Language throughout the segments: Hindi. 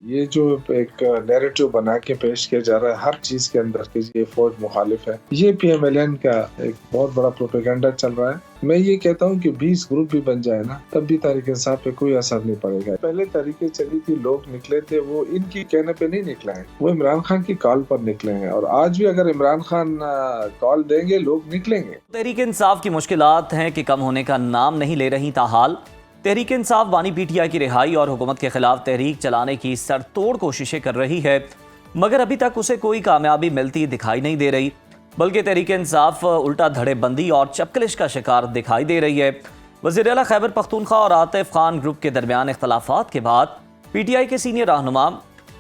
ये जो एक नैरेटिव बना के पेश किया जा रहा है हर चीज के अंदर कि ये फौज मुखालिफ है, ये पीएमएलएन का एक बहुत बड़ा प्रोपेगेंडा चल रहा है। मैं ये कहता हूँ कि 20 ग्रुप भी बन जाए ना, तब भी तहरीक इंसाफ पे कोई असर नहीं पड़ेगा। पहले तरीके चली थी, लोग निकले थे, वो इनकी कहने पे नहीं निकले हैं, वो इमरान खान की कॉल पर निकले हैं। और आज भी अगर इमरान खान कॉल देंगे, लोग निकलेंगे। तहरीक इंसाफ की मुश्किलात हैं कि कम होने का नाम नहीं ले रही। ताहाल तहरीक इंसाफ बानी पीटीआई की रिहाई और हुकूमत के खिलाफ तहरीक चलाने की सरतोड़ कोशिशें कर रही है, मगर अभी तक उसे कोई कामयाबी मिलती दिखाई नहीं दे रही, बल्कि तहरीक इंसाफ उल्टा धड़ेबंदी और चपकलिश का शिकार दिखाई दे रही है। वज़ीर आला खैबर पख्तूनख्वा और आतिफ खान ग्रुप के दरमियान इख्तलाफात के बाद पीटीआई के सीनियर रहनुमा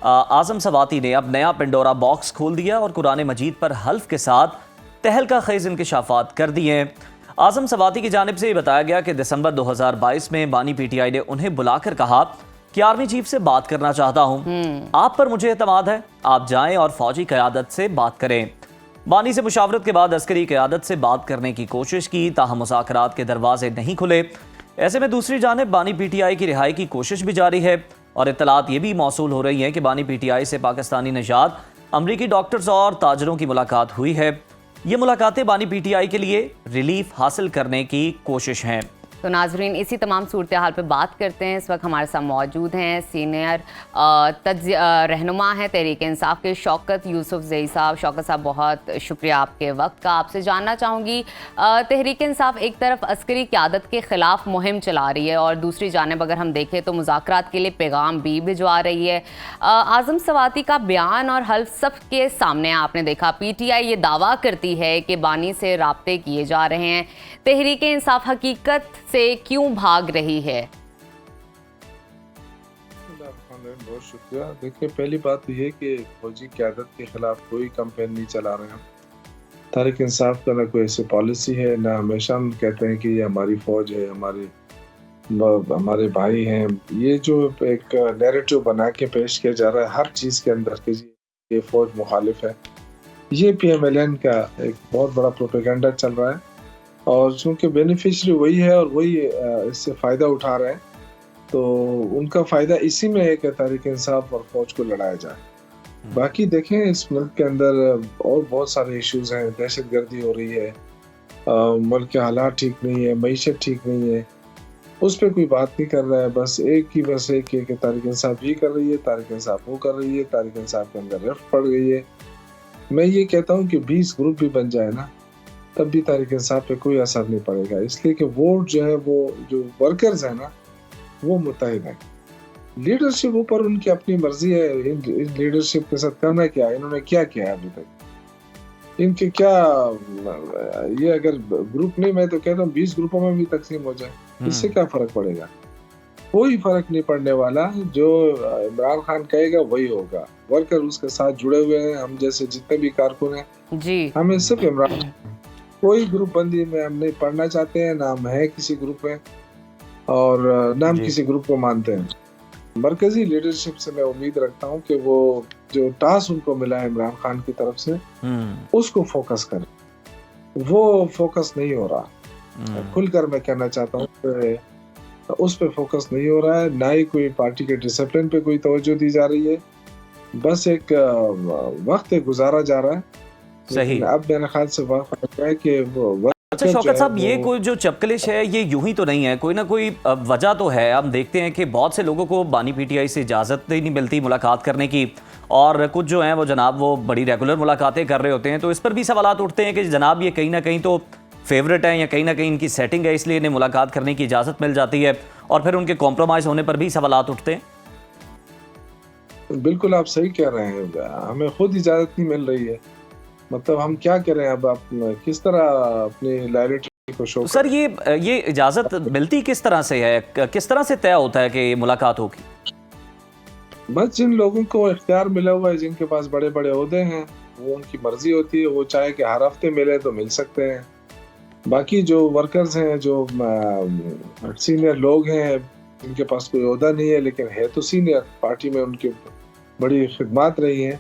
आज़म सवाती ने अब नया पिंडोरा बॉक्स खोल दिया और कुरान मजीद पर हल्फ के साथ तहलका खेज इंकशाफात कर दिए हैं। आज़म सवाती की जानिब से ये बताया गया कि दिसंबर 2022 में बानी पीटीआई ने उन्हें बुलाकर कहा कि आर्मी चीफ से बात करना चाहता हूं, आप पर मुझे एतमाद है, आप जाएं और फौजी क़यादत से बात करें। बानी से मुशावरत के बाद अस्करी क़यादत से बात करने की कोशिश की, ताहम मुज़ाकरात के दरवाजे नहीं खुले। ऐसे में दूसरी जानिब बानी पीटीआई की रिहाई की कोशिश भी जारी है और इत्तलात ये भी मौसूल हो रही है कि बानी पीटीआई से पाकिस्तानी नजात अमरीकी डॉक्टर्स और ताजरों की मुलाकात हुई है। ये मुलाकातें बानी पीटीआई के लिए रिलीफ हासिल करने की कोशिश हैं। तो नाजरीन, इसी तमाम सूरत हाल पर बात करते हैं। इस वक्त हमारे साथ मौजूद हैं सीनियर रहनुमा हैं तहरीक इंसाफ के शौकत यूसुफ ज़ई साहब। शौकत साहब, बहुत शुक्रिया आपके वक्त का। आपसे जानना चाहूँगी, तहरीक इंसाफ एक तरफ अस्करी क़यादत के ख़िलाफ़ मुहिम चला रही है और दूसरी जानिब अगर हम देखें तो मुज़ाकरात के लिए पैगाम भी भिजवा रही है। आज़म सवाती का बयान और हल्फ सब के सामने आपने देखा, पीटीआई ये दावा करती है कि बानी से राब्ते किए जा रहे हैं। तहरीक इंसाफ हकीकत से क्यों भाग रही है? बहुत शुक्रिया। देखिए, पहली बात तो ये कि फौजी क़यादत के खिलाफ कोई कैंपेन नहीं चला रहे हैं। तहरीक इंसाफ का ना कोई ऐसी पॉलिसी है, ना हमेशा हम कहते हैं कि ये हमारी फौज है, हमारे भाई हैं। ये जो एक नैरेटिव बना के पेश किया जा रहा है हर चीज के अंदर कि ये फौज मुखालिफ है, ये पीएमएलएन का एक बहुत बड़ा प्रोपेगेंडा चल रहा है। और चूंकि बेनिफिशरी वही है और वही इससे फ़ायदा उठा रहे हैं, तो उनका फ़ायदा इसी में है कि तहरीक इंसाफ और फौज को लड़ाया जाए। बाकी देखें, इस मुल्क के अंदर और बहुत सारे इश्यूज हैं। दहशतगर्दी हो रही है, मुल्क के हालात ठीक नहीं है, मईशत ठीक नहीं है, उस पर कोई बात नहीं कर रहा है। बस एक ही कि तहरीक इंसाफ ये कर रही है, तहरीक इंसाफ वो कर रही है, तहरीक इंसाफ के अंदर रिफ्ट पड़ गई है। मैं ये कहता हूँ कि 20 ग्रुप भी बन जाए ना, तब भी तहरीक इंसाफ पे कोई असर नहीं पड़ेगा। इसलिए कि वोट जो है, वो जो वर्कर्स है ना, वो मुत्तहिद है। लीडरशिप ऊपर उनकी अपनी मर्जी है। इन लीडरशिप के साथ करना क्या है, इन्होंने क्या किया है अभी तक, इनके क्या, ये अगर ग्रुप नहीं, मैं तो कहता हूँ 20 ग्रुपों में भी तकसीम हो जाए, इससे क्या फर्क पड़ेगा? कोई फर्क नहीं पड़ने वाला। जो इमरान खान कहेगा वही होगा। वर्कर उसके साथ जुड़े हुए हैं, हम जैसे जितने भी कारकुन हैं जी, हमें सिर्फ इमरान, कोई ग्रुप बंदी में हम नहीं पढ़ना चाहते हैं, ना हम है किसी ग्रुप में और ना हम किसी ग्रुप को मानते हैं। मरकजी लीडरशिप से मैं उम्मीद रखता हूं कि वो जो टास्क उनको मिला है इमरान खान की तरफ से, उसको फोकस करें। वो फोकस नहीं हो रहा, खुलकर मैं कहना चाहता हूँ कि उस पे फोकस नहीं हो रहा है। ना ही कोई पार्टी के डिसिप्लिन पे कोई तवज्जो दी जा रही है। बस एक वक्त गुजारा जा रहा है। सही। अब मेरे ख्याल से वक्त है कि वो। अच्छा शौकत साहब, ये कोई जो चपकलिश है ये यूं ही तो नहीं है, कोई ना कोई वजह तो है। हम देखते हैं कि बहुत से लोगों को बानी पीटीआई से इजाज़त ही नहीं मिलती मुलाकात करने की, और कुछ जो हैं वो जनाब वो बड़ी रेगुलर मुलाकातें कर रहे होते हैं। तो इस पर भी सवालात उठते हैं कि जनाब ये कहीं ना कहीं तो फेवरेट है या कहीं ना कहीं इनकी सेटिंग है, इसलिए इन्हें मुलाकात करने की इजाज़त मिल जाती है, और फिर उनके कॉम्प्रोमाइज़ होने पर भी सवालात उठते हैं। बिल्कुल आप सही कह रहे हैं, हमें खुद इजाज़त नहीं मिल रही है। मतलब हम क्या करें अब, आप किस तरह अपनी लॉयल्टी को शो? सर ये इजाज़त मिलती किस तरह से है, किस तरह से तय होता है कि मुलाकात होगी? बस जिन लोगों को इख्तियार मिला हुआ है, जिनके पास बड़े बड़े ओहदे हैं, वो उनकी मर्जी होती है, वो चाहे कि हर हफ्ते मिले तो मिल सकते हैं। बाकी जो वर्कर्स हैं, जो सीनियर लोग हैं, जिनके पास कोई ओहदा नहीं है लेकिन है तो सीनियर, पार्टी में उनकी बड़ी खिदमत रही है,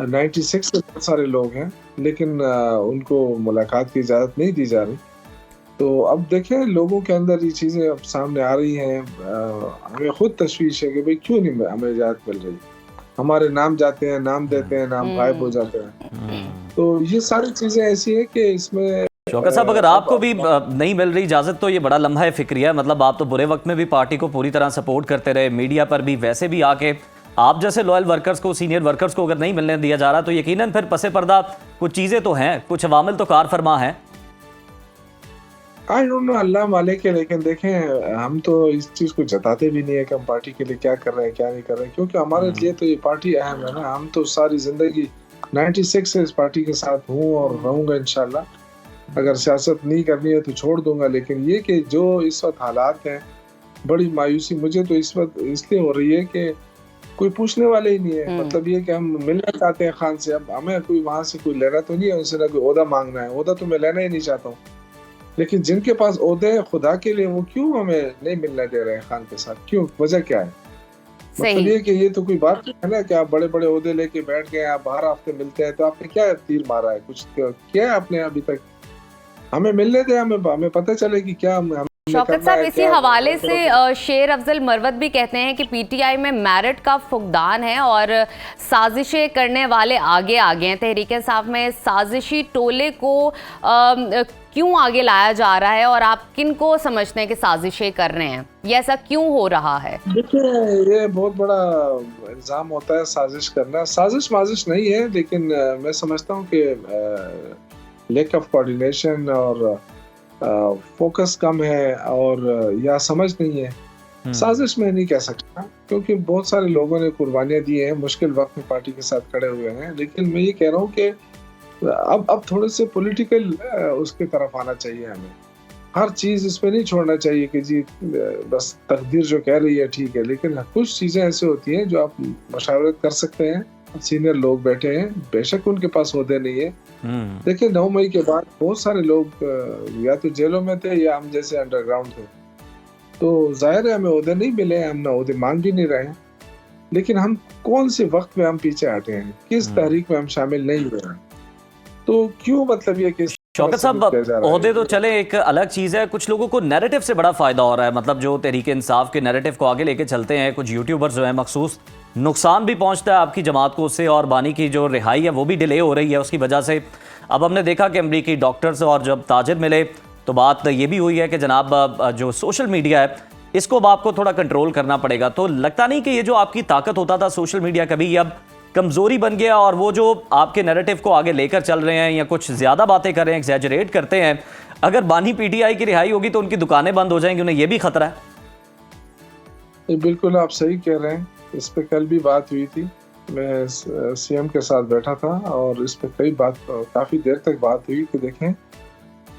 96 से बहुत सारे लोग हैं, लेकिन उनको मुलाकात की इजाज़त नहीं दी जा रही। तो अब देखें, लोगों के अंदर ये चीज़ें अब सामने आ रही हैं। हमें खुद तशवीश है कि भाई क्यों नहीं हमें इजाज़त मिल रही। हमारे नाम जाते हैं, नाम देते हैं, नाम गायब हो जाते हैं। तो ये सारी चीजें ऐसी है कि इसमें शौकत साहब, अगर आपको भी नहीं मिल रही इजाजत तो ये बड़ा लम्हा फिक्रिया है। मतलब आप तो बुरे वक्त में भी पार्टी को पूरी तरह सपोर्ट करते रहे, मीडिया पर भी वैसे भी आके आप जैसे लॉयल वर्कर्स को, सीनियर वर्कर्स को अगर नहीं मिलने दिया जा रहा तो यकीनन फिर पसे पर्दा कुछ चीजें तो हैं, कुछ अवामिल तो कार फरमा है। आई डोंट नो, अल्लाह मालिक है। लेकिन देखें, हम तो इस चीज को जताते भी नहीं है कि हम पार्टी के लिए क्या कर रहे हैं, क्या नहीं कर रहे हैं, क्योंकि हमारे लिए तो ये पार्टी अहम है ना। हम तो सारी जिंदगी 96 से इस पार्टी के साथ हूँ और रहूंगा इंशाल्लाह। अगर सियासत नहीं करनी है तो छोड़ दूंगा। लेकिन ये कि जो इस वक्त हालात हैं, बड़ी मायूसी मुझे तो इस वक्त इसलिए हो रही है कि कोई पूछने वाले ही नहीं है। मतलब ये कि हम मिलना चाहते हैं खान से, अब हमें कोई वहां से कोई लेना तो नहीं है, उनसे ना कोई ओहदा मांगना है। ओहदा तो मैं लेना ही नहीं चाहता हूँ, लेकिन जिनके पास ओहदे हैं खुदा के लिए, वो क्यों हमें नहीं मिलने दे रहे हैं खान के साथ? क्यों? वजह क्या है? मतलब ये कि ये तो कोई बात नहीं है ना कि आप बड़े बड़े ओहदे लेके बैठ गए, आप बाहर हफ्ते मिलते हैं, तो आपने क्या तीर मारा है? कुछ किया है आपने अभी तक? हमें मिलने दे, हमें पता चले कि क्या हम शौकत साहब, इसी हवाले से शेर अफजल मरवत भी कहते हैं कि पीटीआई में मेरिट का फुकदान है और साजिशें करने वाले आगे आगे हैं। तहरीक इंसाफ में साजिशी टोले को क्यों आगे लाया जा रहा है और आप किन को समझते हैं कि साजिशें कर रहे हैं? ये ऐसा क्यों हो रहा है? देखिए, ये बहुत बड़ा इल्जाम होता है साजिश करना। साजिश माजिश नहीं है, लेकिन मैं समझता हूँ कि लैक ऑफ कोऑर्डिनेशन और फोकस कम है और या समझ नहीं है। साजिश में नहीं कह सकता, क्योंकि बहुत सारे लोगों ने कुर्बानियां दी हैं, मुश्किल वक्त में पार्टी के साथ खड़े हुए हैं। लेकिन मैं ये कह रहा हूँ कि अब थोड़े से पॉलिटिकल उसके तरफ आना चाहिए हमें। हर चीज इसमें नहीं छोड़ना चाहिए कि जी बस तकदीर जो कह रही है ठीक है, लेकिन कुछ चीजें ऐसी होती हैं जो आप मशावरत कर सकते हैं। सीनियर लोग बैठे हैं, बेशक उनके पास ओहदे नहीं है। देखिए, 9 मई के बाद बहुत सारे लोग या तो जेलों में थे या हम जैसे अंडरग्राउंड थे, तो जाहिर है हमें ओहदे नहीं मिले, हम ना ओहदे मांग भी नहीं रहे। लेकिन हम कौन से वक्त में हम पीछे हटे हैं, किस तहरीक में हम शामिल नहीं हुए हैं, तो क्यों मतलब ये कि शौकत साहब, ओहदे तो चले, एक अलग चीज़ है, कुछ लोगों को नैरेटिव से बड़ा फ़ायदा हो रहा है। मतलब जो तहरीक इंसाफ के नैरेटिव को आगे लेके चलते हैं, कुछ यूट्यूबर्स जो है मखसूस, नुकसान भी पहुंचता है आपकी जमात को उससे, और बानी की जो रिहाई है वो भी डिले हो रही है उसकी वजह से। अब हमने देखा कि अमरीकी डॉक्टर्स और जब ताजिर मिले तो बात ये भी हुई है कि जनाब जो सोशल मीडिया है इसको अब आपको थोड़ा कंट्रोल करना पड़ेगा। तो लगता नहीं कि ये जो आपकी ताकत होता था सोशल मीडिया, कभी अब कमज़ोरी बन गया, और वो जो आपके नैरेटिव को आगे लेकर चल रहे हैं या कुछ ज़्यादा बातें कर रहे हैं, एग्जैजरेट करते हैं, अगर बानी पीटीआई की रिहाई होगी तो उनकी दुकानें बंद हो जाएंगी, उन्हें ये भी खतरा है। बिल्कुल आप सही कह रहे हैं। इस पे कल भी बात हुई थी, मैं सीएम के साथ बैठा था और इस पे काफी देर तक बात हुई कि देखें,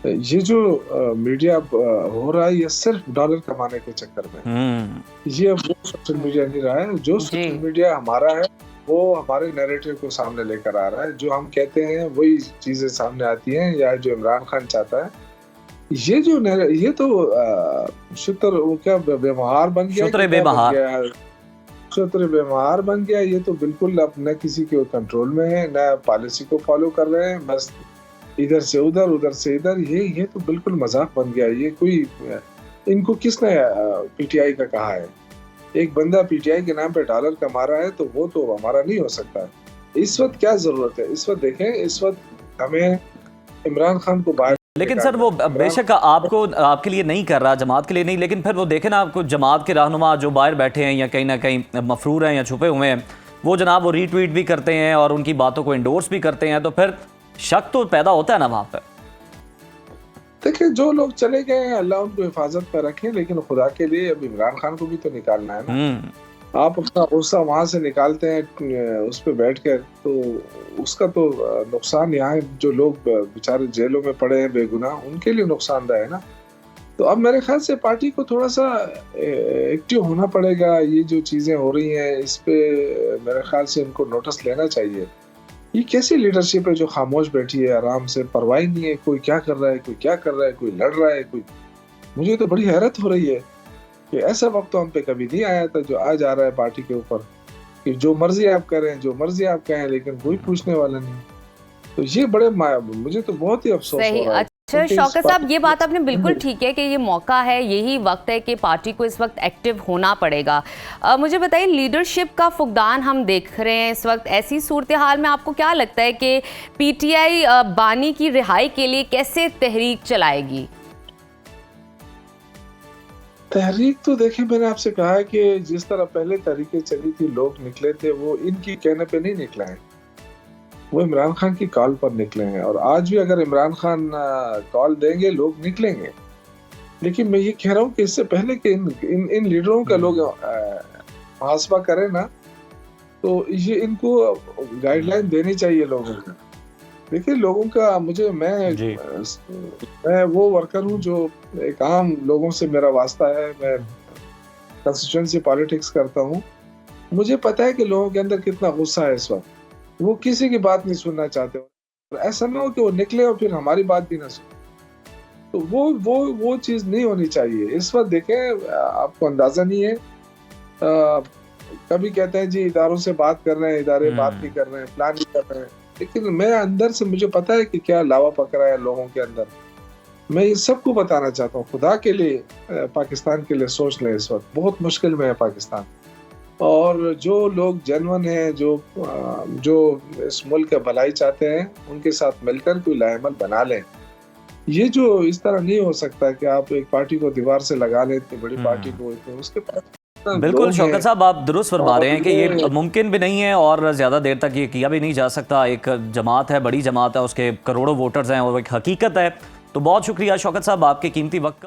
ये जो मीडिया हो रहा है ये सिर्फ डॉलर कमाने के चक्कर में। ये अब वो सोशल मीडिया नहीं रहा है। जो सोशल मीडिया हमारा है वो हमारे नैरेटिव को सामने लेकर आ रहा है। जो हम कहते हैं वही चीजें सामने आती हैं, या जो इमरान खान चाहता है। ये तो शुतर वो क्या व्यवहार बन गया, शुतर व्यवहार बन गया। ये तो बिल्कुल अब न किसी के कंट्रोल में है, न पॉलिसी को फॉलो कर रहे हैं, बस इधर से उधर से इधर। ये तो बिल्कुल मजाक बन गया। ये कोई, इनको किसने पीटीआई का कहा है? एक बंदा पीटीआई के नाम पे डॉलर कमा रहा है तो वो तो हमारा नहीं हो सकता। इस वक्त क्या जरूरत है? इस वक्त देखें, इस वक्त हमें इमरान खान को बाहर, लेकिन सर वो बेशक आपके लिए नहीं कर रहा, जमात के लिए नहीं, लेकिन फिर वो देखें ना, आपको जमात के रहनुमा जो बाहर बैठे हैं या कहीं ना कहीं मफरूर हैं या छुपे हुए हैं, वो जनाब वो रीट्वीट भी करते हैं और उनकी बातों को इंडोर्स भी करते हैं, तो फिर शक तो पैदा होता है ना वहाँ पर। देखिए, जो लोग चले गए हैं अल्लाह उनको हिफाजत पर रखे, लेकिन खुदा के लिए अब इमरान खान को भी तो निकालना है ना। आप अपना गुस्सा वहां से निकालते हैं उस पर बैठ कर, तो उसका तो नुकसान यहाँ जो लोग बेचारे जेलों में पड़े हैं बेगुनाह, उनके लिए नुकसानदायक है ना। तो अब मेरे ख्याल से पार्टी को थोड़ा सा एक्टिव होना पड़ेगा। ये जो चीजें हो रही हैं इस पे मेरे ख्याल से इनको नोटिस लेना चाहिए। ये कैसी लीडरशिप है जो खामोश बैठी है, आराम से, परवाह नहीं है कोई क्या कर रहा है, कोई क्या कर रहा है, कोई लड़ रहा है, कोई। मुझे तो बड़ी हैरत हो रही है कि ऐसा वक्त तो हम पे कभी नहीं आया था जो आज आ रहा है पार्टी के ऊपर, कि जो मर्जी आप करें, जो मर्जी आप कहें, लेकिन कोई पूछने वाला नहीं। तो ये मुझे तो बहुत ही अफसोस हो रहा है। अच्छा क्योंकि इस शौकत साहब, ये बात आपने बिल्कुल जी। ठीक है कि ये मौका है, यही वक्त है कि पार्टी को इस वक्त एक्टिव होना पड़ेगा। मुझे बताइए, लीडरशिप का फुकदान हम देख रहे हैं इस वक्त, ऐसी सूरत हाल में आपको क्या लगता है कि पीटीआई बानी की रिहाई के लिए कैसे तहरीक चलाएगी? तहरीक तो देखिए, मैंने आपसे कहा है कि जिस तरह पहले तहरीकें चली थी, लोग निकले थे, वो इनकी कहने पे नहीं निकले हैं, वो इमरान खान की कॉल पर निकले हैं। और आज भी अगर इमरान खान कॉल देंगे, लोग निकलेंगे। लेकिन मैं ये कह रहा हूँ कि इससे पहले कि इन लीडरों का लोग मुहासबा करें ना, तो ये इनको गाइडलाइन देनी चाहिए लोगों को। देखिए, लोगों का मैं वो वर्कर हूँ जो एक आम लोगों से मेरा वास्ता है। मैं कंस्टिट्यूएंसी पॉलिटिक्स करता हूँ। मुझे पता है कि लोगों के अंदर कितना गुस्सा है इस वक्त, वो किसी की बात नहीं सुनना चाहते। और ऐसा ना हो कि वो निकले और फिर हमारी बात भी ना सुने, तो वो चीज नहीं होनी चाहिए इस वक्त। देखें, आपको अंदाजा नहीं है, कभी कहते हैं जी इदारों से बात कर रहे हैं, इदारे बात नहीं कर रहे हैं, प्लान नहीं कर रहे हैं, लेकिन मैं अंदर से मुझे पता है कि क्या लावा पक रहा है लोगों के अंदर। मैं ये सबको बताना चाहता हूँ, खुदा के लिए पाकिस्तान के लिए सोच लें। इस वक्त बहुत मुश्किल में है पाकिस्तान, और जो लोग जेन्युइन हैं, जो इस मुल्क का भलाई चाहते हैं, उनके साथ मिलकर कोई लाएमल बना लें। ये जो इस तरह नहीं हो सकता कि आप एक पार्टी को दीवार से लगा लें, इतनी बड़ी पार्टी को, उसके पास बिल्कुल शौकत साहब, आप दुरुस्त फरमा रहे हैं कि ये मुमकिन भी नहीं है और ज़्यादा देर तक ये किया भी नहीं जा सकता। एक जमात है, बड़ी जमात है, उसके करोड़ों वोटर्स हैं और एक हकीकत है। तो बहुत शुक्रिया शौकत साहब आपके कीमती वक्त का।